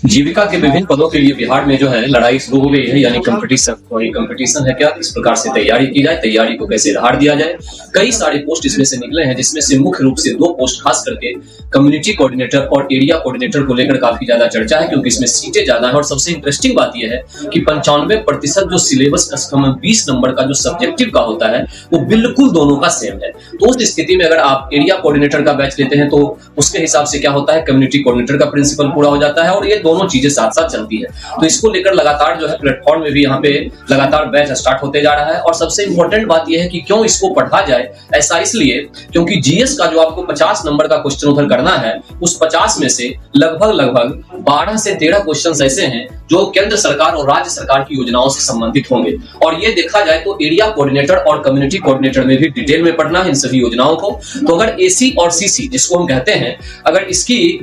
जीविका के विभिन्न पदों के लिए बिहार में जो है लड़ाई शुरू हो गई है, यानी कंपटीशन। और ये कंपटीशन है क्या, किस प्रकार से तैयारी की जाए, तैयारी को कैसे धार दिया जाए। कई सारे पोस्ट इसमें से निकले हैं, जिसमें से मुख्य रूप से 2 पोस्ट खास करके कम्युनिटी कोऑर्डिनेटर और एरिया कोऑर्डिनेटर को लेकर काफी ज्यादा चर्चा है, क्योंकि इसमें सीटें ज्यादा है। और सबसे इंटरेस्टिंग बात यह है कि 95% जो सिलेबस का 20 नंबर का जो सब्जेक्टिव का होता है वो बिल्कुल दोनों का सेम है। तो उस स्थिति में अगर आप एरिया कोऑर्डिनेटर का बैच लेते हैं तो उसके हिसाब से क्या होता है, कम्युनिटी कोऑर्डिनेटर का प्रिंसिपल पूरा हो जाता है और ये दोनों चीजें साथ साथ चलती है। तो इसको लेकर लगातार जो है प्लेटफॉर्म में भी यहाँ पे लगातार बैच स्टार्ट होते जा रहा है। और सबसे इंपॉर्टेंट बात यह है कि क्यों इसको पढ़ा जाए, ऐसा इसलिए क्योंकि जीएस का जो आपको 50 नंबर का क्वेश्चन उधर करना है, उस 50 में से लगभग 12 से 13 क्वेश्चन ऐसे हैं जो केंद्र सरकार और राज्य सरकार की योजनाओं से संबंधित होंगे। और ये देखा जाए तो एरिया कोऑर्डिनेटर और कम्युनिटी कोऑर्डिनेटर में भी डिटेल में पढ़ना है इन सभी योजनाओं को। तो अगर एसी और सीसी जिसको हम कहते हैं, अगर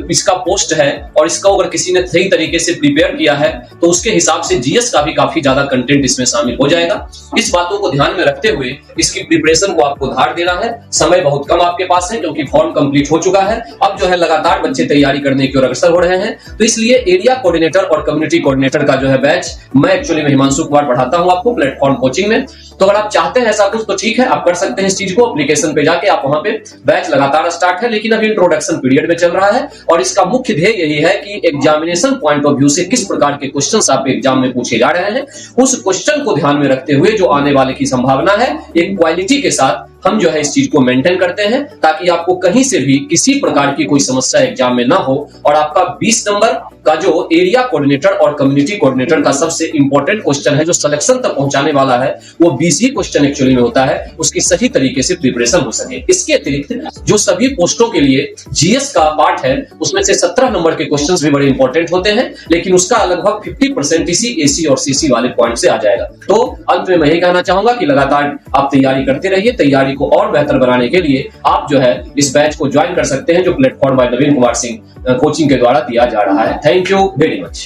इसका पोस्ट है और इसका अगर किसी ने सही तरीके से प्रिपेयर किया है तो उसके हिसाब से जीएस का भी काफी ज्यादा कंटेंट इसमें शामिल हो जाएगा। इस बातों को ध्यान में रखते हुए इसकी प्रिपरेशन को आपको धार देना है। समय बहुत कम आपके पास है क्योंकि फॉर्म कंप्लीट हो चुका है। अब जो है लगातार बच्चे तैयारी करने की ओर अग्रसर हो रहे हैं। तो इसलिए एरिया कोऑर्डिनेटर और कम्युनिटी कोऑर्डिनेटर का जो है बैच मैं एक्चुअली में हिमांशु कुमार पढ़ाता हूं आपको प्लेटफॉर्म कोचिंग में। तो अगर आप चाहते हैं ऐसा कुछ तो ठीक है, आप कर सकते हैं इस चीज को। एप्लीकेशन पे जाके आप वहां पे बैच लगातार स्टार्ट है, लेकिन अभी इंट्रोडक्शन पीरियड में चल रहा है। और इसका मुख्य ध्येय यही है कि एग्जामिनेशन पॉइंट ऑफ व्यू से किस प्रकार के क्वेश्चंस आपके एग्जाम में पूछे जा रहे हैं, उस क्वेश्चन को ध्यान में रखते हुए जो आने वाले की संभावना है, एक क्वालिटी के साथ हम जो है इस चीज को मेंटेन करते हैं, ताकि आपको कहीं से भी किसी प्रकार की कोई समस्या एग्जाम में ना हो। और आपका 20 नंबर का जो एरिया कोऑर्डिनेटर और कम्युनिटी कोऑर्डिनेटर का सबसे इंपॉर्टेंट क्वेश्चन है, जो सिलेक्शन तक पहुंचाने वाला है, वो 20 ही क्वेश्चन एक्चुअली में होता है, उसकी सही तरीके से प्रिपरेशन हो सके। इसके अतिरिक्त जो सभी पोस्टों के लिए जीएस का पार्ट है, उसमें से 17 नंबर के क्वेश्चंस भी बड़े इंपॉर्टेंट होते हैं, लेकिन उसका लगभग 50% इसी एसी और सीसी वाले पॉइंट से आ जाएगा। तो अंत में मैं यही कहना चाहूंगा कि लगातार आप तैयारी करते रहिए। तैयारी को और बेहतर बनाने के लिए आप जो है इस बैच को ज्वाइन कर सकते हैं, जो प्लेटफॉर्म बाय नवीन कुमार सिंह कोचिंग के द्वारा दिया जा रहा है। Thank you very much.